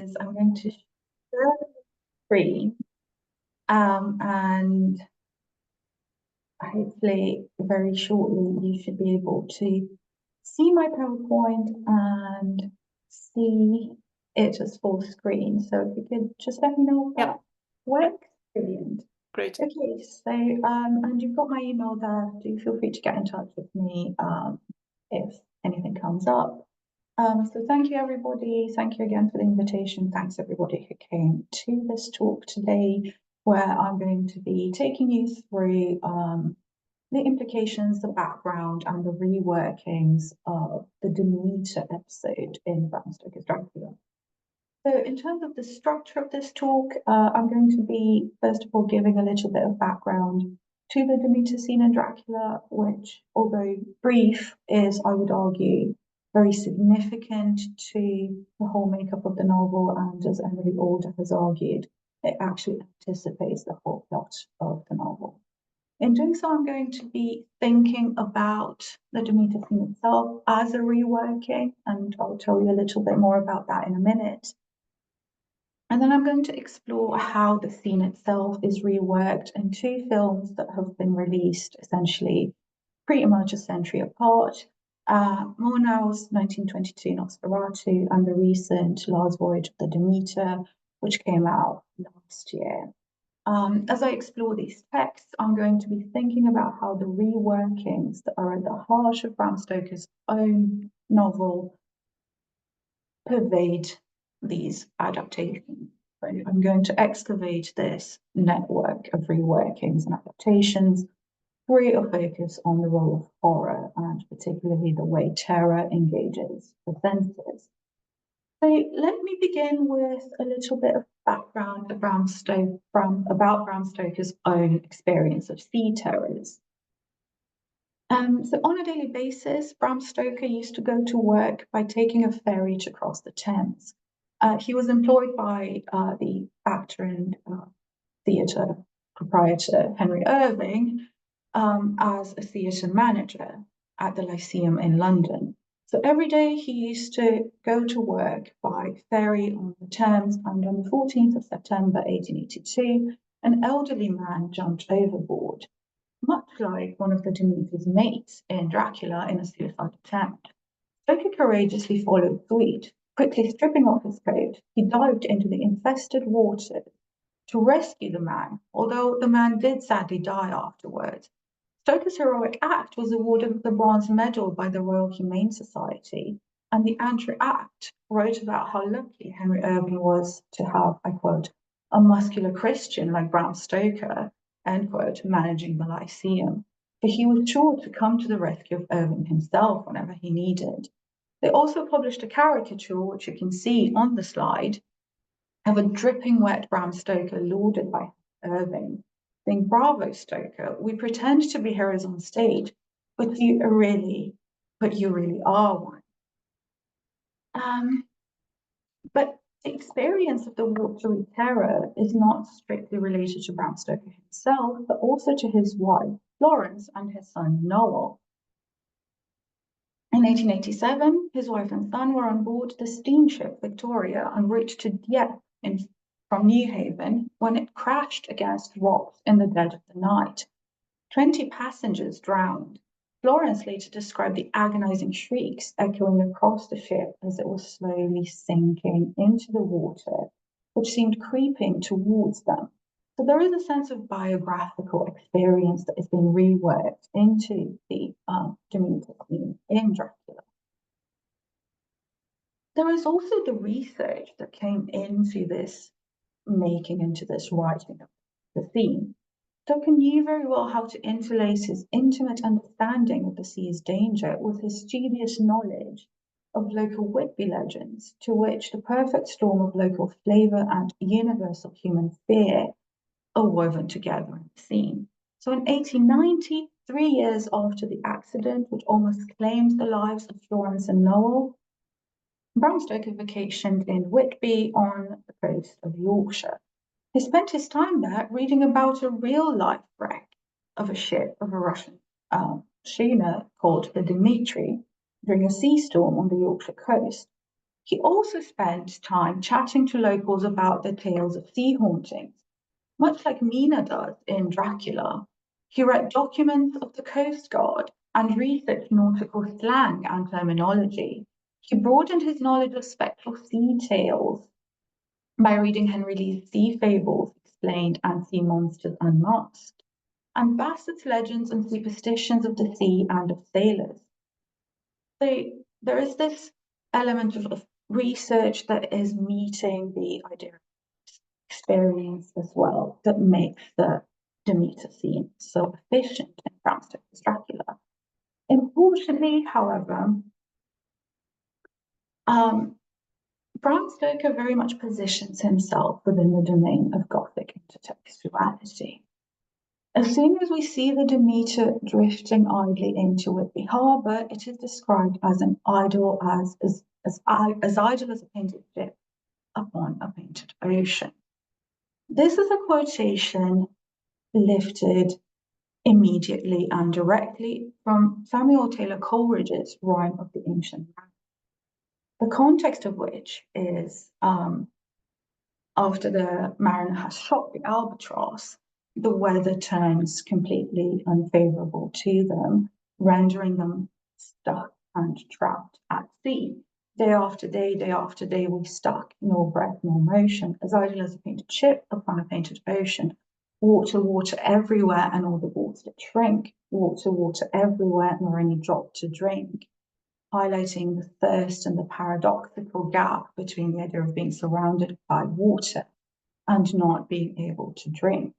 is I'm going to share the screen and hopefully very shortly you should be able to see my PowerPoint and see it as full screen. So if you could just let me know if that works. Brilliant. Great. Okay, so and you've got my email there. Do feel free to get in touch with me if anything comes up. So thank you, everybody. Thank you again for the invitation. Thanks, everybody who came to this talk today, where I'm going to be taking you through the implications, the background, and the reworkings of the Demeter episode in Bram Stoker's Dracula. So in terms of the structure of this talk, I'm going to be, first of all, giving a little bit of background to the Demeter scene in Dracula, which, although brief, is, I would argue, very significant to the whole makeup of the novel, and as Emily Alder has argued, it actually anticipates the whole plot of the novel. In doing so, I'm going to be thinking about the Demeter scene itself as a reworking, and I'll tell you a little bit more about that in a minute. And then I'm going to explore how the scene itself is reworked in two films that have been released essentially pretty much a century apart. Murnau's 1922 Nosferatu and the recent Last Voyage of the Demeter, which came out last year. As I explore these texts, I'm going to be thinking about how the reworkings that are at the heart of Bram Stoker's own novel pervade these adaptations. So I'm going to excavate this network of reworkings and adaptations, free of focus on the role of horror and particularly the way terror engages the senses. So let me begin with a little bit of background about Bram Stoker's own experience of sea terrors. So on a daily basis, Bram Stoker used to go to work by taking a ferry to cross the Thames. He was employed by the actor and theatre proprietor Henry Irving as a theatre manager at the Lyceum in London. So every day he used to go to work by ferry on the Thames, and on the 14th of September 1882, an elderly man jumped overboard, much like one of the Demeter's mates in Dracula in a suicide attempt. Stoker courageously followed suit. Quickly stripping off his coat, he dived into the infested water to rescue the man, although the man did sadly die afterwards. Stoker's heroic act was awarded the Bronze Medal by the Royal Humane Society, and the Entry-Act wrote about how lucky Henry Irving was to have, I quote, a muscular Christian like Bram Stoker, end quote, managing the Lyceum, for he was sure to come to the rescue of Irving himself whenever he needed. They also published a caricature, which you can see on the slide, of a dripping wet Bram Stoker lauded by Irving, saying, "Bravo, Stoker, we pretend to be heroes on stage, but you really are one." But the experience of the watery terror is not strictly related to Bram Stoker himself, but also to his wife, Florence, and his son, Noel. In 1887, his wife and son were on board the steamship Victoria en route to Dieppe from New Haven when it crashed against rocks in the dead of the night. 20 passengers drowned. Florence later described the agonizing shrieks echoing across the ship as it was slowly sinking into the water, which seemed creeping towards them. So there is a sense of biographical experience that has been reworked into the Demeter scene in Dracula. There is also the research that came into this making, into this writing of the theme. Stoker knew very well how to interlace his intimate understanding of the sea's danger with his studious knowledge of local Whitby legends, to which the perfect storm of local flavour and universal human fear are woven together in the scene. So in 1890, 3 years after the accident, which almost claimed the lives of Florence and Noel, Bram Stoker vacationed in Whitby on the coast of Yorkshire. He spent his time there reading about a real-life wreck of a ship of a Russian schooner called the Dmitri during a sea storm on the Yorkshire coast. He also spent time chatting to locals about their tales of sea hauntings, much like Mina does in Dracula. He read documents of the Coast Guard and researched nautical slang and terminology. He broadened his knowledge of spectral sea tales by reading Henry Lee's Sea Fables Explained and Sea Monsters Unmasked, and Bassett's Legends and Superstitions of the Sea and of Sailors. So there is this element of research that is meeting the idea of experience as well that makes the Demeter scene so efficient in Bram Stoker's Dracula. Importantly, however, Bram Stoker very much positions himself within the domain of Gothic intertextuality. As soon as we see the Demeter drifting idly into Whitby Harbour, it is described as an idol, as idle as a painted ship upon a painted ocean. This is a quotation lifted immediately and directly from Samuel Taylor Coleridge's Rime of the Ancient Mariner, the context of which is after the mariner has shot the albatross, the weather turns completely unfavorable to them, rendering them stuck and trapped at sea. Day after day, we stuck, nor breath nor motion, as idle as a painted ship upon a painted ocean. Water everywhere, and all the water that shrink. Water everywhere, nor any drop to drink. Highlighting the thirst and the paradoxical gap between the idea of being surrounded by water and not being able to drink.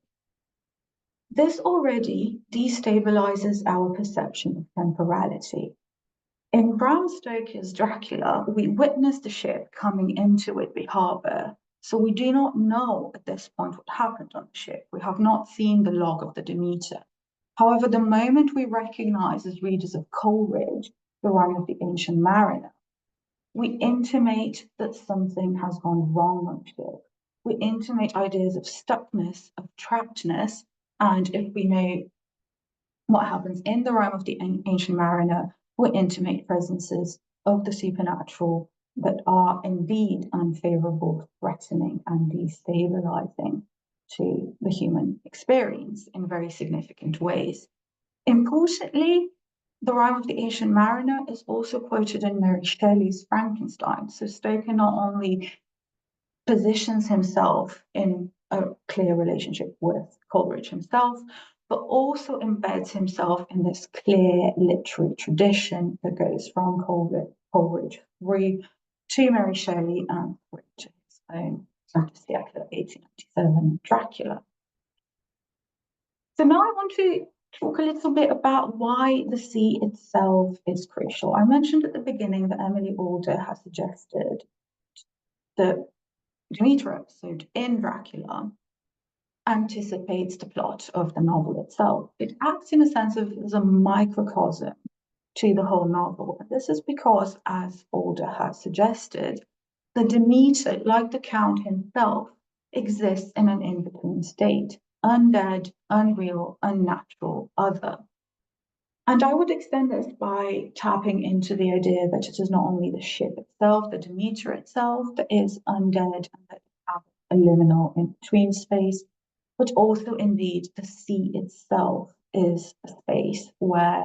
This already destabilizes our perception of temporality. In Bram Stoker's Dracula, we witness the ship coming into Whitby Harbour, so we do not know at this point what happened on the ship. We have not seen the log of the Demeter. However, the moment we recognize as readers of Coleridge the Rime of the Ancient Mariner, we intimate that something has gone wrong on the ship. We intimate ideas of stuckness, of trappedness, and if we know what happens in the Rime of the Ancient Mariner, we intimate presences of the supernatural that are indeed unfavorable, threatening, and destabilizing to the human experience in very significant ways. Importantly, the Rime of the Ancient Mariner is also quoted in Mary Shelley's Frankenstein. So Stoker not only positions himself in a clear relationship with Coleridge himself, but also embeds himself in this clear literary tradition that goes from Coleridge through to Mary Shelley and through to his own fantasy epic of 1897, Dracula. So now I want to talk a little bit about why the sea itself is crucial. I mentioned at the beginning that Emily Alder has suggested that Demeter episode in Dracula anticipates the plot of the novel itself. It acts in a sense as a microcosm to the whole novel. And this is because, as Alder has suggested, the Demeter, like the Count himself, exists in an in-between state, undead, unreal, unnatural, other. And I would extend this by tapping into the idea that it is not only the ship itself, the Demeter itself, that is undead and that has a liminal in-between space, but also indeed the sea itself is a space where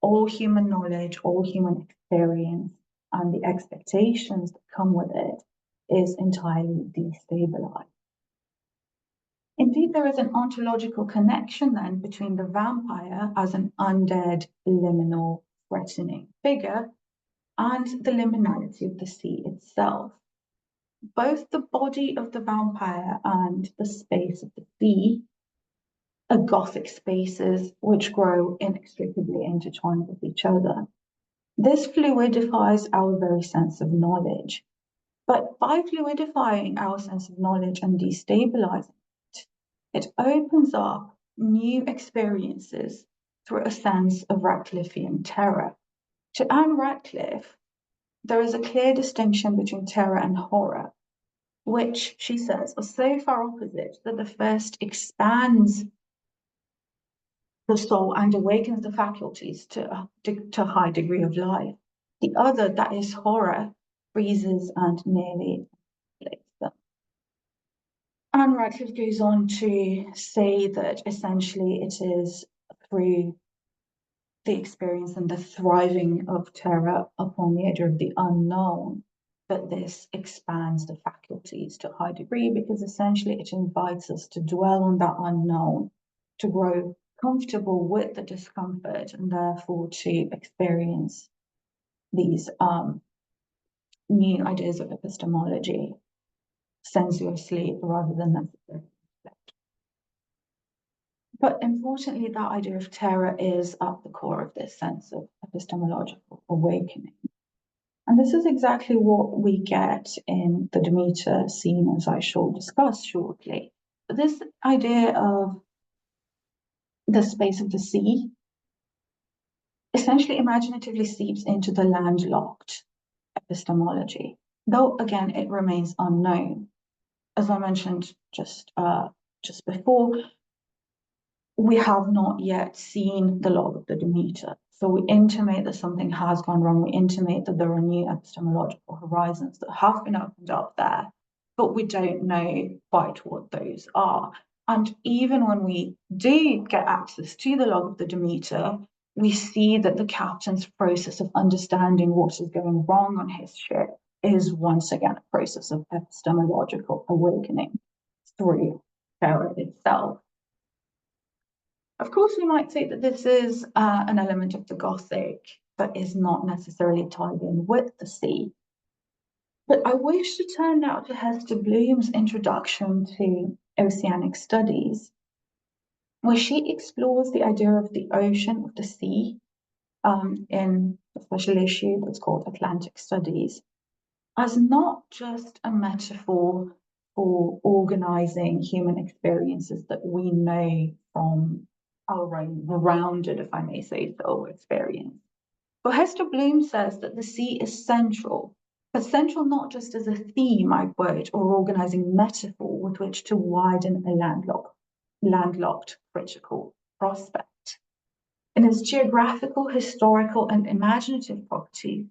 all human knowledge, all human experience, and the expectations that come with it is entirely destabilized. Indeed, there is an ontological connection then between the vampire as an undead, liminal, threatening figure and the liminality of the sea itself. Both the body of the vampire and the space of the sea are Gothic spaces which grow inextricably intertwined with each other. This fluidifies our very sense of knowledge. But by fluidifying our sense of knowledge and destabilizing it opens up new experiences through a sense of Radcliffean terror. To Anne Radcliffe, there is a clear distinction between terror and horror, which, she says, are so far opposite that the first expands the soul and awakens the faculties to a high degree of life. The other, that is horror, freezes and nearly annihilates them. And Radcliffe goes on to say that essentially it is through the experience and the thriving of terror upon the idea of the unknown that this expands the faculties to a high degree, because essentially it invites us to dwell on that unknown, to grow comfortable with the discomfort, and therefore to experience these new ideas of epistemology sensuously rather than necessarily. But importantly, that idea of terror is at the core of this sense of epistemological awakening. And this is exactly what we get in the Demeter scene, as I shall discuss shortly. This idea of the space of the sea essentially imaginatively seeps into the landlocked epistemology, though again it remains unknown. As I mentioned just before, we have not yet seen the log of the Demeter. So we intimate that something has gone wrong. We intimate that there are new epistemological horizons that have been opened up there, but we don't know quite what those are. And even when we do get access to the log of the Demeter, we see that the captain's process of understanding what is going wrong on his ship is once again a process of epistemological awakening through terror itself. Of course, we might say that this is an element of the Gothic that is not necessarily tied in with the sea. But I wish to turn now to Hester Bloom's introduction to oceanic studies, where she explores the idea of the ocean, of the sea, in a special issue that's called Atlantic Studies, as not just a metaphor for organizing human experiences that we know from our own rounded, if I may say so, experience. But Hester Bloom says that the sea is central, but central not just as a theme, I quote, or organizing metaphor with which to widen a landlocked critical prospect. In its geographical, historical, and imaginative properties,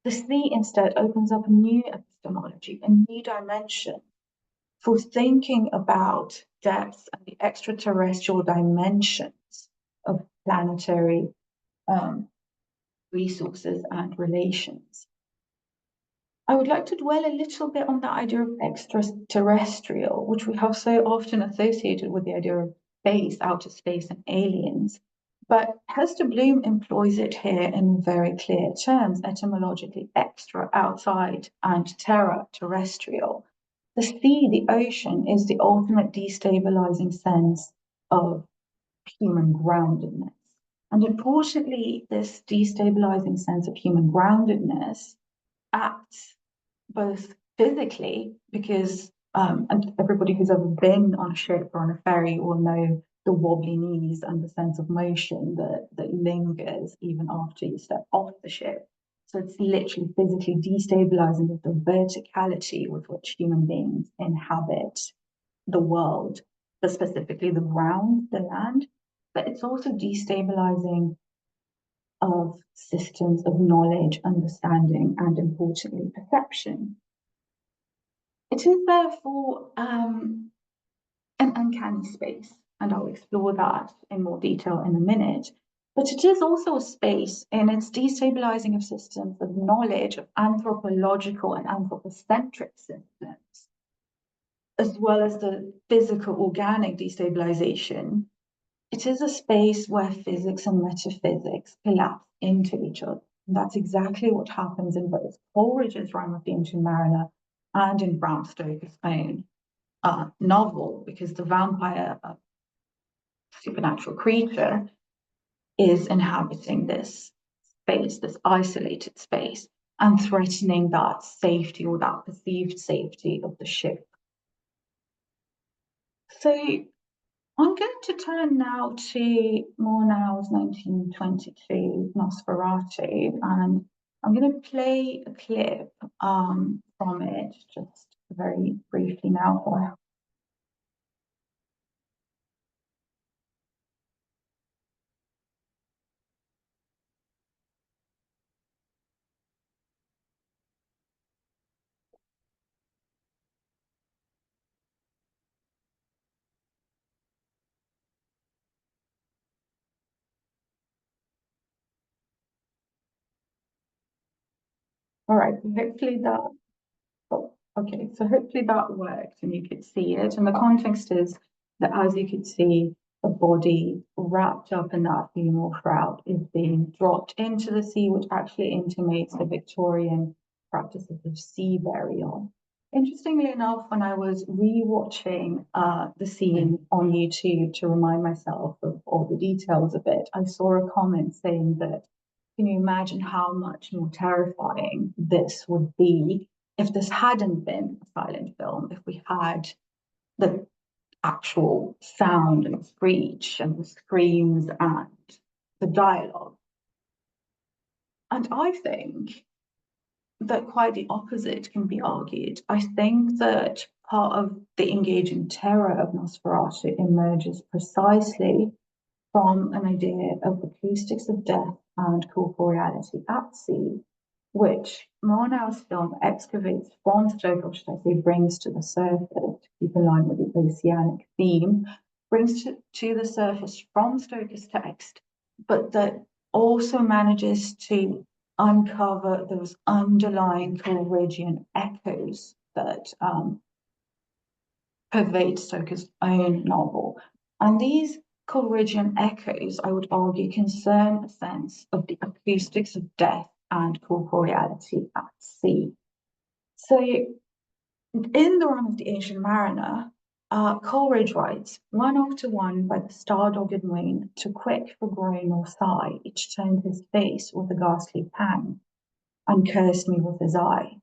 the sea instead opens up a new epistemology, a new dimension for thinking about depth and the extraterrestrial dimensions of planetary resources and relations. I would like to dwell a little bit on that idea of extraterrestrial, which we have so often associated with the idea of space, outer space, and aliens. But Hester Bloom employs it here in very clear terms, etymologically extra, outside, and terra, terrestrial. The sea, the ocean, is the ultimate destabilizing sense of human groundedness. And importantly, this destabilizing sense of human groundedness acts both physically, because and everybody who's ever been on a ship or on a ferry will know the wobbly knees and the sense of motion that lingers even after you step off the ship. So it's literally physically destabilizing with the verticality with which human beings inhabit the world, but specifically the ground, the land. But it's also destabilizing of systems of knowledge, understanding, and importantly, perception. It is therefore an uncanny space, and I'll explore that in more detail in a minute. But it is also a space in its destabilizing of systems of knowledge, of anthropological and anthropocentric systems, as well as the physical, organic destabilization. It is a space where physics and metaphysics collapse into each other. And that's exactly what happens in both Coleridge's Rime of the Ancient Mariner and in Bram Stoker's own novel, because the vampire, supernatural creature, is inhabiting this space, this isolated space, and threatening that safety or that perceived safety of the ship. So I'm going to turn now to Murnau's 1922 Nosferatu, and I'm going to play a clip from it just very briefly now for you. All right, hopefully that, oh, okay, so hopefully that worked and you could see it. And the context is that, as you could see, the body wrapped up in that funeral shroud is being dropped into the sea, which actually intimates the Victorian practices of sea burial. Interestingly enough, when I was re-watching the scene on YouTube to remind myself of all the details of it, I saw a comment saying that, can you imagine how much more terrifying this would be if this hadn't been a silent film, if we had the actual sound and screech and the screams and the dialogue? And I think that quite the opposite can be argued. I think that part of the engaging terror of Nosferatu emerges precisely from an idea of acoustics of death and corporeality at sea, which Murnau's film excavates from Stoker, or should I say, brings to the surface, to keep in line with the oceanic theme, brings to the surface from Stoker's text, but that also manages to uncover those underlying Coleridgean echoes that pervade Stoker's own novel. And these Coleridgean echoes, I would argue, concern a sense of the acoustics of death and corporeality at sea. So, in The Run of the Ancient Mariner, Coleridge writes, "One after one by the star-dogged moon, too quick for groan or sigh, each turned his face with a ghastly pang, and cursed me with his eye.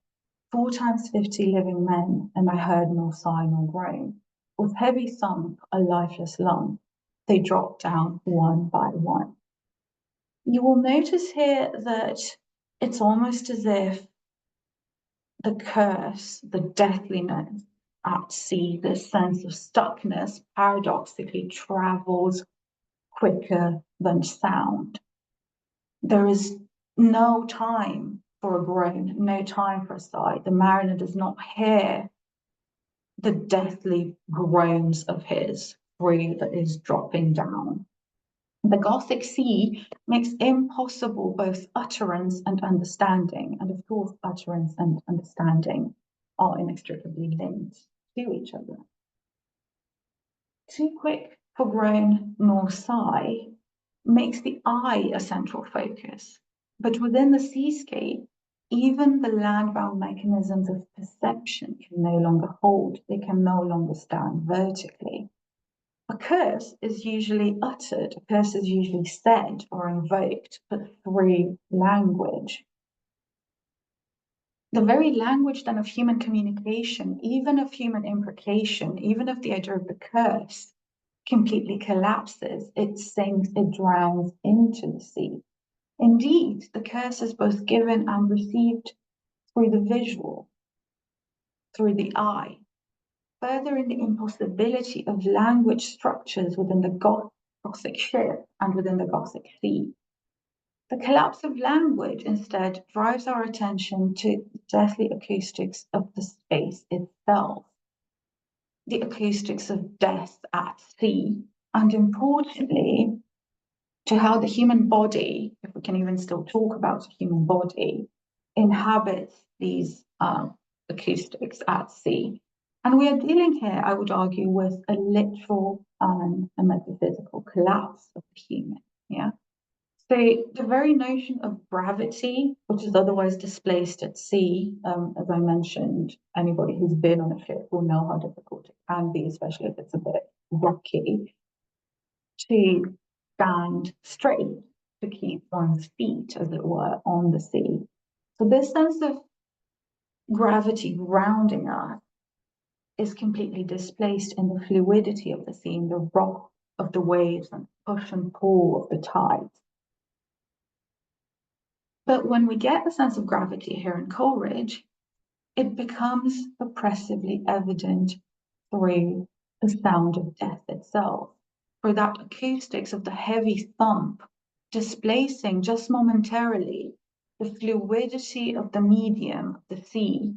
4 times 50 living men, and I heard nor sigh nor groan. With heavy thump, a lifeless lump, they dropped down one by one." You will notice here that it's almost as if the curse, the deathliness at sea, this sense of stuckness, paradoxically travels quicker than sound. There is no time for a groan, no time for a sigh. The mariner does not hear the deathly groans of his free that is dropping down. The Gothic sea makes impossible both utterance and understanding, and of course, utterance and understanding are inextricably linked to each other. Too quick for groan nor sigh makes the eye a central focus, but within the seascape, even the land-bound mechanisms of perception can no longer hold, they can no longer stand vertically. A curse is usually uttered, a curse is usually said or invoked, but through language. The very language then of human communication, even of human imprecation, even if the idea of the curse completely collapses, it sinks, it drowns into the sea. Indeed, the curse is both given and received through the visual, through the eye, furthering the impossibility of language structures within the Gothic ship and within the Gothic sea. The collapse of language instead drives our attention to the deathly acoustics of the space itself, the acoustics of death at sea, and importantly, to how the human body, if we can even still talk about the human body, inhabits these acoustics at sea. And we are dealing here, I would argue, with a literal and a metaphysical collapse of the human. Yeah. So the very notion of gravity, which is otherwise displaced at sea, as I mentioned, anybody who's been on a ship will know how difficult it can be, especially if it's a bit rocky, to stand straight, to keep one's feet, as it were, on the sea. So this sense of gravity grounding us is completely displaced in the fluidity of the sea, in the rock of the waves and push and pull of the tides. But when we get the sense of gravity here in Coleridge, it becomes oppressively evident through the sound of death itself, for that acoustics of the heavy thump displacing just momentarily the fluidity of the medium of the sea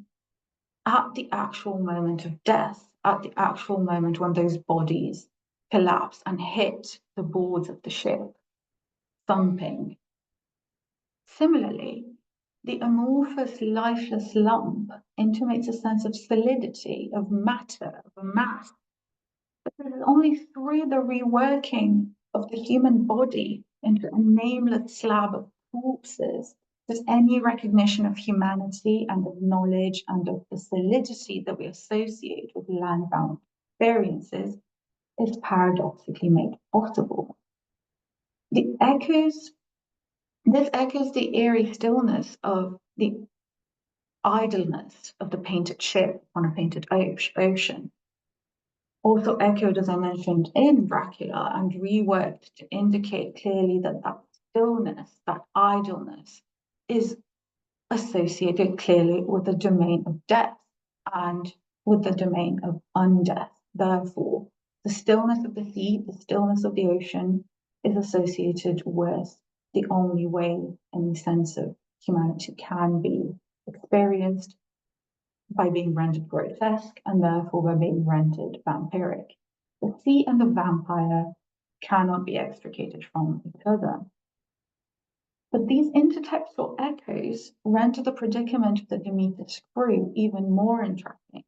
at the actual moment of death, at the actual moment when those bodies collapse and hit the boards of the ship, thumping. Similarly, the amorphous, lifeless lump intimates a sense of solidity, of matter, of a mass. But it is only through the reworking of the human body into a nameless slab of corpses that any recognition of humanity and of knowledge and of the solidity that we associate with land-bound experiences is paradoxically made possible. This echoes the eerie stillness of the idleness of the painted ship on a painted ocean. Also echoed, as I mentioned, in Dracula, and reworked to indicate clearly that that stillness, that idleness, is associated clearly with the domain of death and with the domain of undeath. Therefore, the stillness of the sea, the stillness of the ocean, is associated with the only way any sense of humanity can be experienced, by being rendered grotesque and therefore by being rendered vampiric. The sea and the vampire cannot be extricated from each other. But these intertextual echoes render the predicament of the Demeter's crew even more interesting.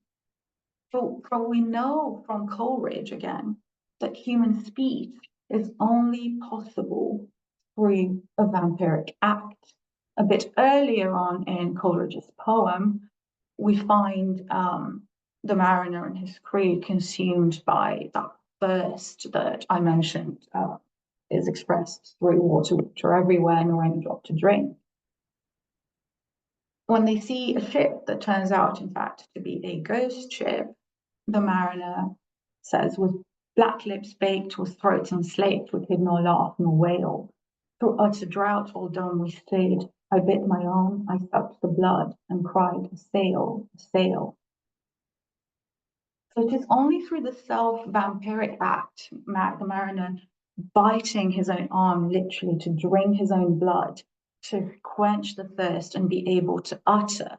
For we know from Coleridge again that human speech is only possible through a vampiric act. A bit earlier on in Coleridge's poem, we find the mariner and his crew consumed by that thirst that I mentioned is expressed through water everywhere, nor any drop to drink. When they see a ship that turns out, in fact, to be a ghost ship, the mariner says, with black lips baked, with throats unslaked, we could nor laugh nor wail. Through utter drought all done we stayed. I bit my arm, I sucked the blood, and cried, a sail, a sail. So it is only through the self-vampiric act, the mariner biting his own arm, literally to drink his own blood, to quench the thirst and be able to utter,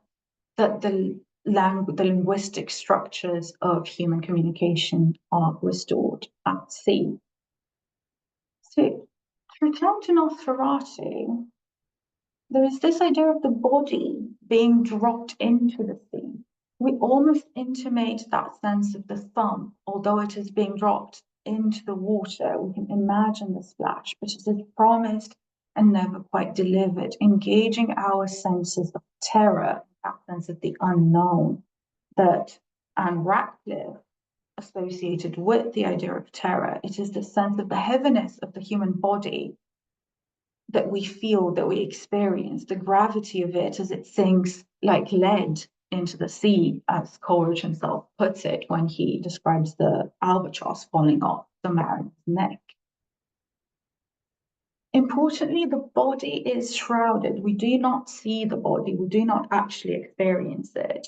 that the linguistic structures of human communication are restored at sea. So to return to Nosferatu, there is this idea of the body being dropped into the sea. We almost intimate that sense of the thumb, although it is being dropped into the water. We can imagine the splash, but it is promised and never quite delivered, engaging our senses of terror, that sense of the unknown, that Anne Radcliffe associated with the idea of terror. It is the sense of the heaviness of the human body that we feel, that we experience, the gravity of it as it sinks like lead into the sea, as Coleridge himself puts it when he describes the albatross falling off the mariner's neck. Importantly, the body is shrouded. We do not see the body. We do not actually experience it,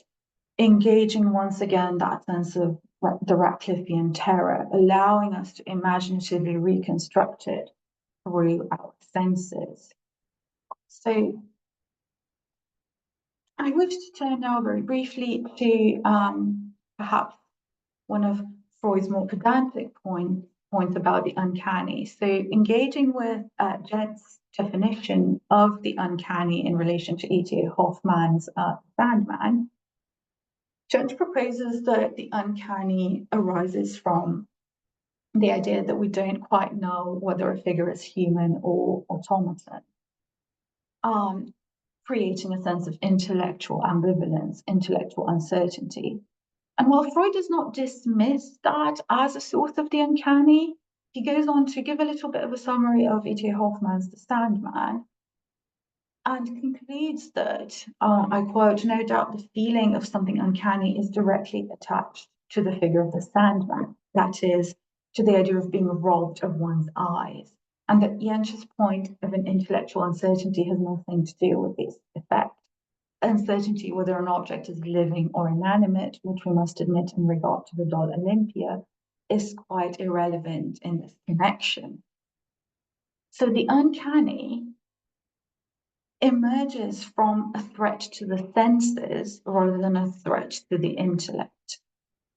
engaging once again that sense of the Radcliffean terror, allowing us to imaginatively reconstruct it through our senses. So I wish to turn now very briefly to perhaps one of Freud's more pedantic points about the uncanny. So engaging with Jed's definition of the uncanny in relation to E.T.A. Hoffmann's Sandman, Jed proposes that the uncanny arises from the idea that we don't quite know whether a figure is human or automaton, creating a sense of intellectual ambivalence, intellectual uncertainty. And while Freud does not dismiss that as a source of the uncanny, he goes on to give a little bit of a summary of E.T.A. Hoffmann's The Sandman, and concludes that, I quote, no doubt the feeling of something uncanny is directly attached to the figure of the Sandman, that is, to the idea of being robbed of one's eyes, and that Jentsch's point of an intellectual uncertainty has nothing to do with this effect. Uncertainty whether an object is living or inanimate, which we must admit in regard to the doll Olympia, is quite irrelevant in this connection. So the uncanny emerges from a threat to the senses rather than a threat to the intellect.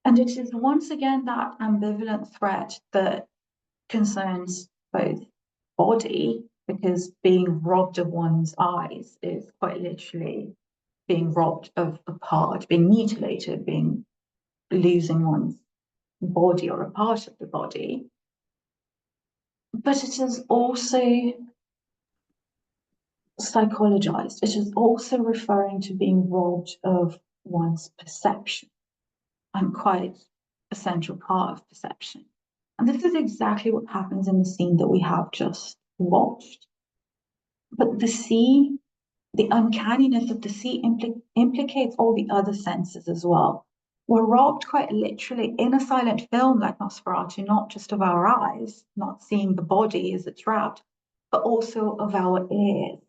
And it is once again that ambivalent threat that concerns both body because being robbed of one's eyes is quite literally being robbed of a part, being mutilated, being losing one's body or a part of the body. But it is also psychologized. It is also referring to being robbed of one's perception, and quite a central part of perception. And this is exactly what happens in the scene that we have just watched. But the sea, the uncanniness of the sea implicates all the other senses as well. We're robbed quite literally in a silent film like Nosferatu, not just of our eyes, not seeing the body as it's wrapped, but also of our ears.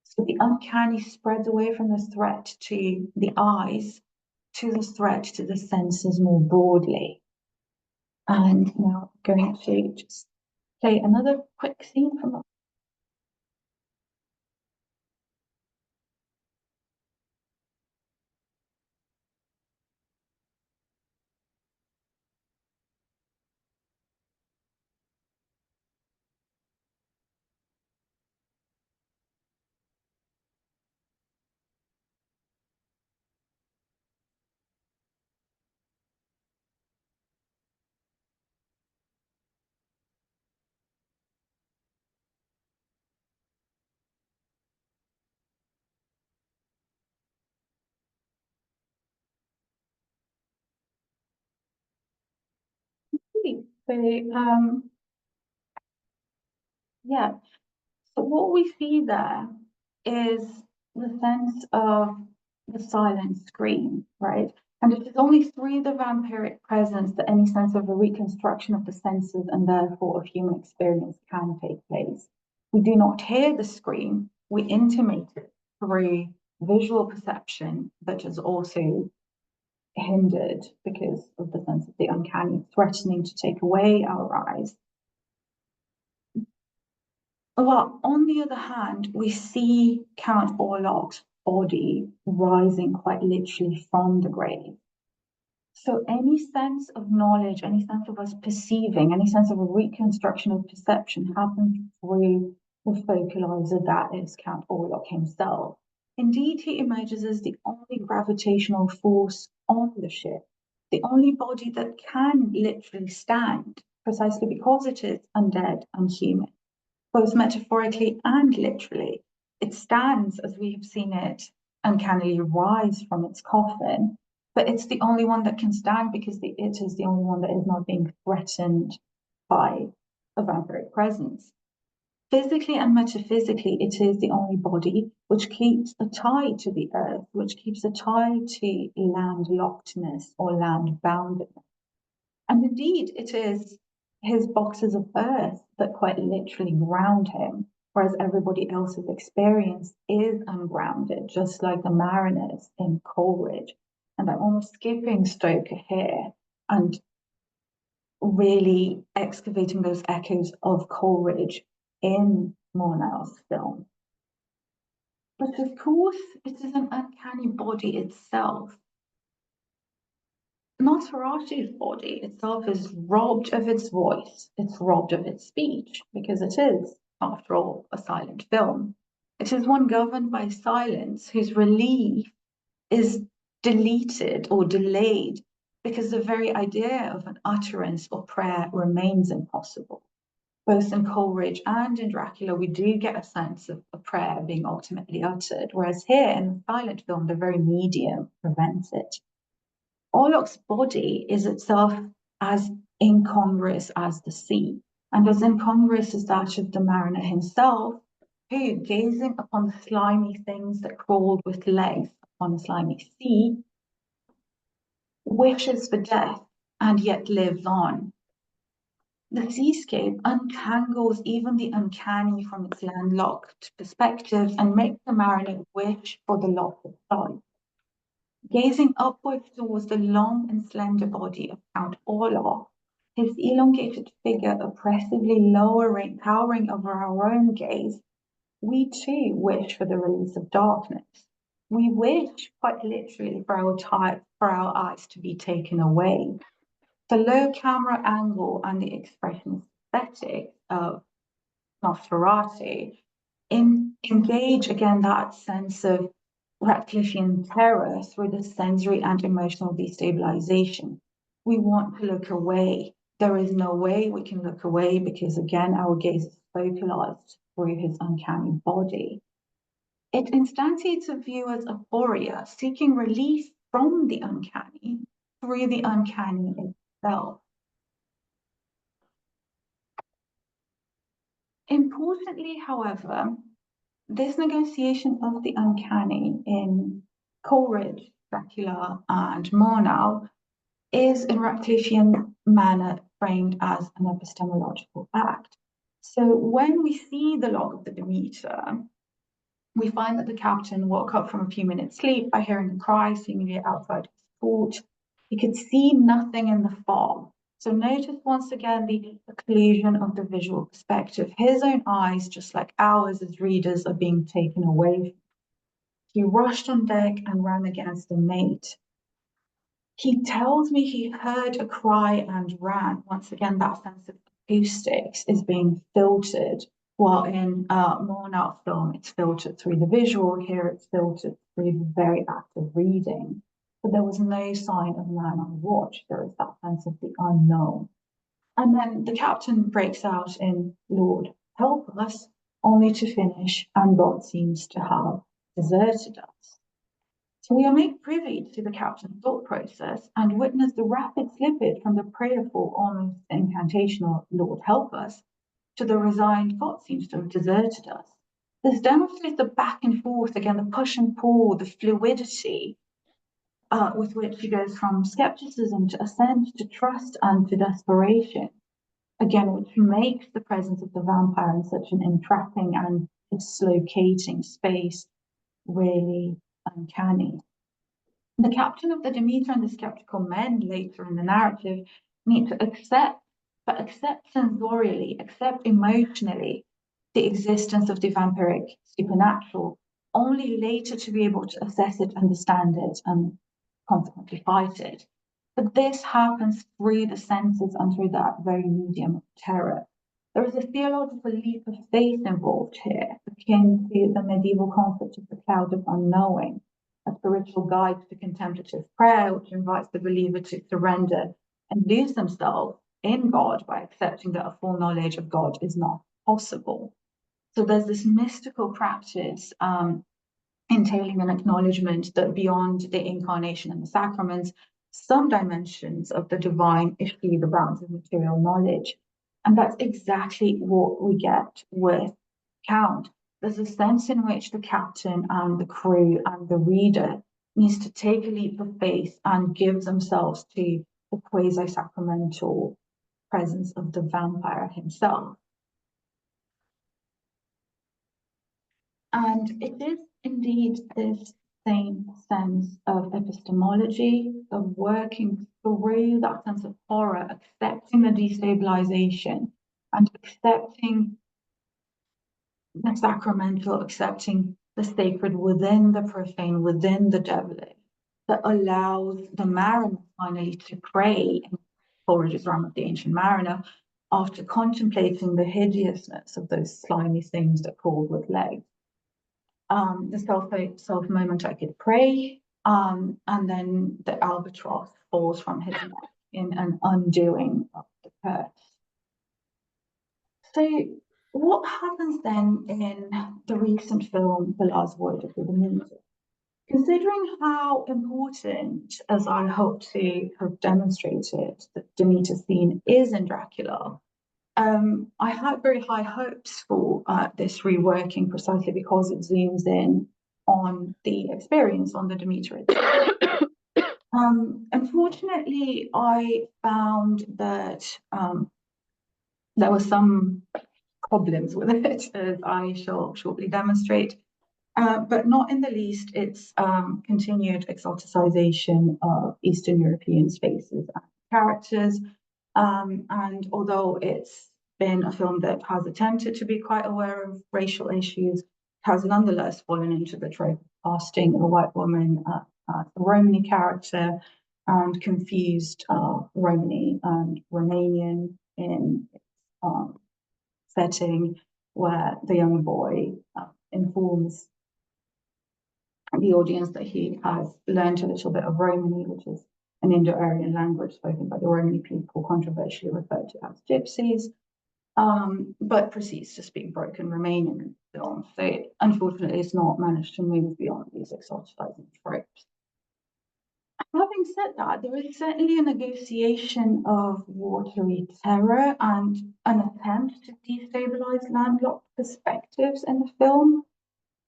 So the uncanny spreads away from the threat to the eyes to the threat to the senses more broadly. And now I'm going to just play another quick scene from so yeah, so what we see there is the sense of the silent scream, right? And it is only through the vampiric presence that any sense of a reconstruction of the senses and therefore of human experience can take place. We do not hear the scream, we intimate it through visual perception, but is also hindered because of the sense of the uncanny threatening to take away our eyes. Well, on the other hand, we see Count Orlok's body rising quite literally from the grave. So any sense of knowledge, any sense of us perceiving, any sense of a reconstruction of perception happens through the focalizer that is Count Orlok himself. Indeed, he emerges as the only gravitational force on the ship, the only body that can literally stand, precisely because it is undead and human, both metaphorically and literally. It stands as we have seen it uncannily rise from its coffin, but it's the only one that can stand because it is the only one that is not being threatened by a vampiric presence. Physically and metaphysically, it is the only body which keeps a tie to the earth, which keeps a tie to landlockedness or landboundedness. And indeed, it is his boxes of earth that quite literally ground him, whereas everybody else's experience is ungrounded, just like the mariners in Coleridge. And I'm almost skipping Stoker here and really excavating those echoes of Coleridge in Murnau's film. But of course, it is an uncanny body itself. Nosferatu's body itself is robbed of its voice, it's robbed of its speech, because it is, after all, a silent film. It is one governed by silence whose relief is deleted or delayed because the very idea of an utterance or prayer remains impossible. Both in Coleridge and in Dracula, we do get a sense of a prayer being ultimately uttered, whereas here in the silent film, the very medium prevents it. Orlok's body is itself as incongruous as the sea, and as incongruous as that of the mariner himself, who, gazing upon the slimy things that crawled with legs upon a slimy sea, wishes for death and yet lives on. The seascape untangles even the uncanny from its landlocked perspective and makes the mariner wish for the loss of sight. Gazing upwards towards the long and slender body of Count Orlok, his elongated figure oppressively towering over our own gaze, we too wish for the release of darkness. We wish, quite literally, for our eyes to be taken away. The low camera angle and the expression aesthetic of Nosferatu, engage again that sense of Radcliffean terror through the sensory and emotional destabilization. We want to look away. There is no way we can look away because, again, our gaze is focalized through his uncanny body. It instantiates a view as aphoria, seeking relief from the uncanny through the uncanny itself. Importantly, however, this negotiation of the uncanny in Coleridge, Dracula, and Murnau is in Radcliffean manner framed as an epistemological act. So when we see the log of the Demeter, we find that the captain woke up from a few minutes' sleep by hearing a cry seemingly outside his fort. He could see nothing in the fog. So notice once again the occlusion of the visual perspective. His own eyes, just like ours as readers, are being taken away. He rushed on deck and ran against the mate. He tells me he heard a cry and ran. Once again, that sense of acoustics is being filtered, while in Murnau's film, it's filtered through the visual. Here, it's filtered through the very act of reading. But there was no sign of man on watch. There is that sense of the unknown. And then the captain breaks out in Lord, help us, only to finish, and God seems to have deserted us. So we are made privy to the captain's thought process and witness the rapid slippage from the prayerful, almost incantational Lord help us to the resigned God seems to have deserted us. This demonstrates the back and forth, again, the push and pull, the fluidity with which he goes from skepticism to assent to trust and to desperation. Again, which makes the presence of the vampire in such an entrapping and dislocating space really uncanny. The captain of the Demeter and the skeptical men later in the narrative need to accept, but accept sensorially, accept emotionally the existence of the vampiric supernatural, only later to be able to assess it, understand it, and consequently fight it. But this happens through the senses and through that very medium of terror. There is a theological leap of faith involved here, akin to the medieval concept of the cloud of unknowing, a spiritual guide to contemplative prayer, which invites the believer to surrender and lose themselves in God by accepting that a full knowledge of God is not possible. So there's this mystical practice entailing an acknowledgement that beyond the incarnation and the sacraments, some dimensions of the divine exceed the bounds of material knowledge. And that's exactly what we get with Count. There's a sense in which the captain and the crew and the reader needs to take a leap of faith and give themselves to the quasi-sacramental presence of the vampire himself. And it is indeed this same sense of epistemology, of working through that sense of horror, accepting the destabilization and accepting the sacramental, accepting the sacred within the profane, within the devilish, that allows the mariner finally to pray in Coleridge's Rime of the Ancient Mariner after contemplating the hideousness of those slimy things that crawled with legs. The self moment I could pray, and then the albatross falls from his neck in an undoing of the curse. So what happens then in the recent film, The Last Voyage of the Demeter? Considering how important, as I hope to have demonstrated, the Demeter scene is in Dracula, I had very high hopes for this reworking precisely because it zooms in on the experience on the Demeter. Unfortunately, I found that there were some problems with it, as I shall shortly demonstrate, but not in the least its continued exoticization of Eastern European spaces and characters. And although it's been a film that has attempted to be quite aware of racial issues, has nonetheless fallen into the trope of casting a white woman as a Romany character and confused Romany and Romanian in its setting where the young boy informs the audience that he has learned a little bit of Romany, which is an Indo-Aryan language spoken by the Romani people, controversially referred to as gypsies, but proceeds to speak broken Romanian in the film. So unfortunately, it's not managed to move beyond these exoticizing tropes. Having said that, there is certainly a negotiation of watery terror and an attempt to destabilize landlocked perspectives in the film,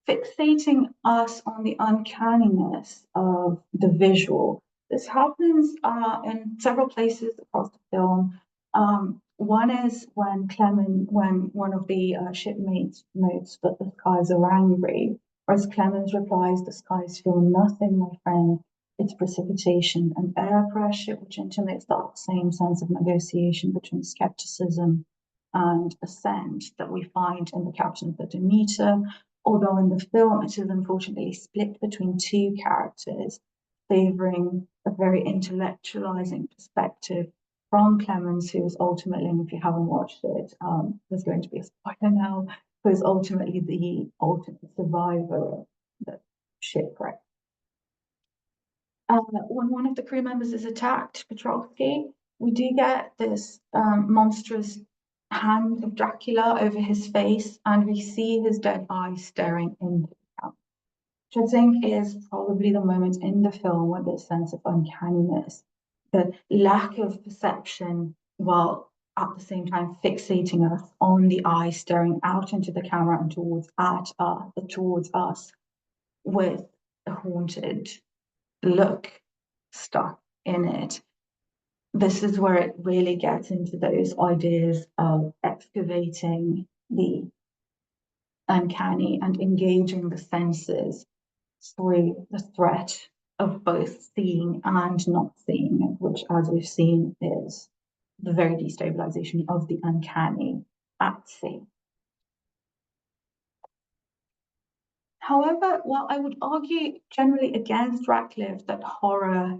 fixating us on the uncanniness of the visual. This happens in several places across the film. One is when when one of the shipmates notes that the skies are angry, whereas Clemens replies, "The skies feel nothing, my friend. It's precipitation and air pressure," which intimates that same sense of negotiation between skepticism and assent that we find in the Captain of the Demeter. Although in the film it is unfortunately split between two characters, favouring a very intellectualizing perspective from Clemens, who is ultimately, and if you haven't watched it, there's going to be a spoiler now, who is ultimately the ultimate survivor of the shipwreck. When one of the crew members is attacked, Petrovsky, we do get this monstrous hand of Dracula over his face, and we see his dead eyes staring into the camera, which I think is probably the moment in the film where this sense of uncanniness, the lack of perception, while at the same time fixating us on the eye staring out into the camera and towards us with a haunted look stuck in it. This is where it really gets into those ideas of excavating the uncanny and engaging the senses through the threat of both seeing and not seeing, which, as we've seen, is the very destabilization of the uncanny at sea. However, while I would argue generally against Radcliffe that horror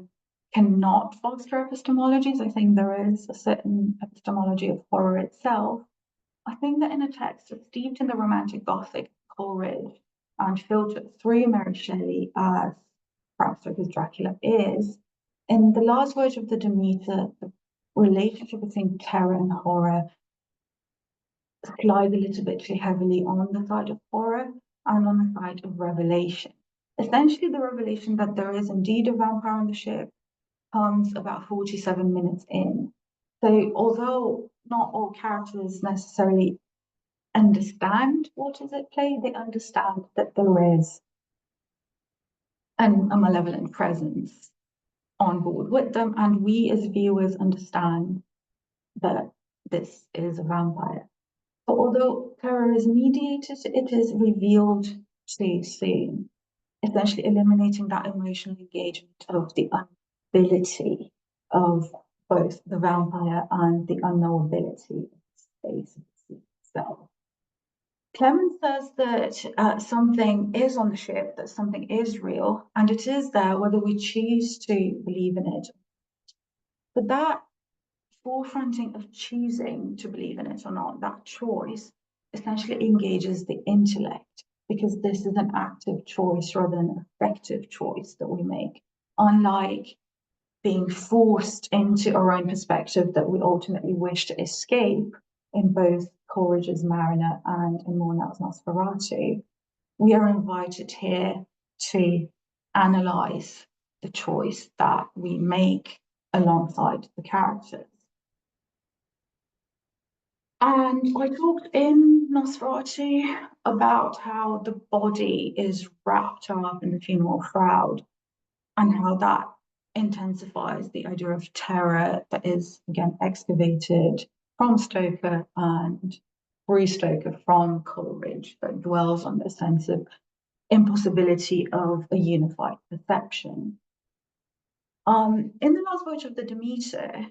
cannot foster epistemologies, I think there is a certain epistemology of horror itself. I think that in a text that's steeped in the romantic Gothic Coleridge and filtered through Mary Shelley as Bram Stoker's Dracula is, in The Last Voyage of the Demeter, the relationship between terror and horror slides a little bit too heavily on the side of horror and on the side of revelation. Essentially, the revelation that there is indeed a vampire on the ship comes about 47 minutes in. So although not all characters necessarily understand what is at play, they understand that there is a malevolent presence on board with them, and we as viewers understand that this is a vampire. But although terror is mediated, it is revealed too soon, essentially eliminating that emotional engagement of the ability of both the vampire and the unknowability of the space itself. Clemens says that something is on the ship, that something is real, and it is there whether we choose to believe in it. But that forefronting of choosing to believe in it or not, that choice essentially engages the intellect, because this is an active choice rather than an effective choice that we make, unlike being forced into our own perspective that we ultimately wish to escape in both Coleridge's Mariner and in Murnau's Nosferatu. We are invited here to analyze the choice that we make alongside the characters. And I talked in Nosferatu about how the body is wrapped up in the funeral shroud and how that intensifies the idea of terror that is, again, excavated from Stoker and re-Stoker from Coleridge, that dwells on the sense of impossibility of a unified perception. In The Last Voyage of the Demeter,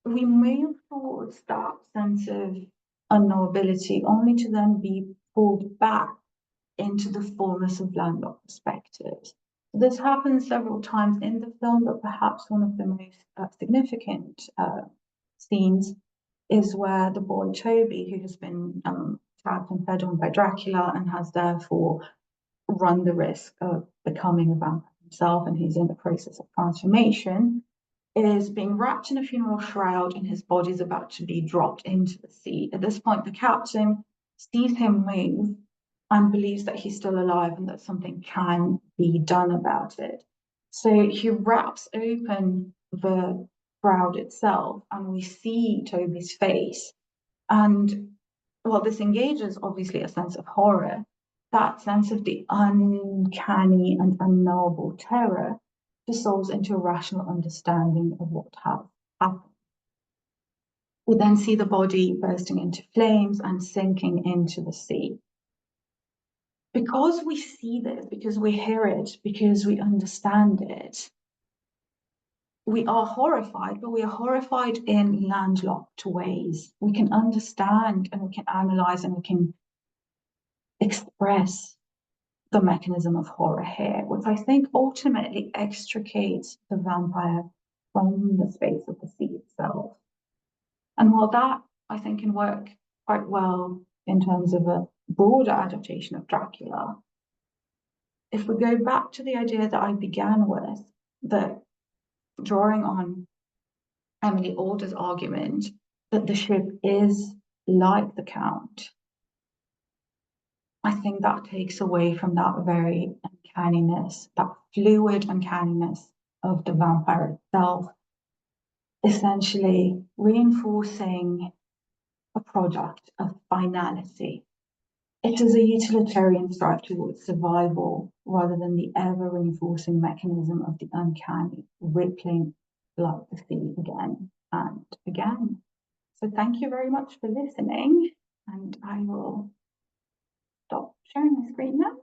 we move towards that sense of unknowability, only to then be pulled back into the fullness of landlocked perspectives. This happens several times in the film, but perhaps one of the most significant scenes is where the boy Toby, who has been attacked and fed on by Dracula and has therefore run the risk of becoming a vampire himself, and he's in the process of transformation, is being wrapped in a funeral shroud and his body's about to be dropped into the sea. At this point, the captain sees him move and believes that he's still alive and that something can be done about it. So he wraps open the shroud itself and we see Toby's face. And while this engages obviously a sense of horror, that sense of the uncanny and unknowable terror dissolves into a rational understanding of what has happened. We then see the body bursting into flames and sinking into the sea. Because we see this, because we hear it, because we understand it, we are horrified, but we are horrified in landlocked ways. We can understand and we can analyze and we can express the mechanism of horror here, which I think ultimately extricates the vampire from the space of the sea itself. And while that, I think, can work quite well in terms of a broader adaptation of Dracula, if we go back to the idea that I began with, that drawing on Emily Alder's argument that the ship is like the Count, I think that takes away from that very uncanniness, that fluid uncanniness of the vampire itself, essentially reinforcing a product of finality. It is a utilitarian strive towards survival rather than the ever-reinforcing mechanism of the uncanny, rippling like the sea again and again. So thank you very much for listening, and I will stop sharing my screen now.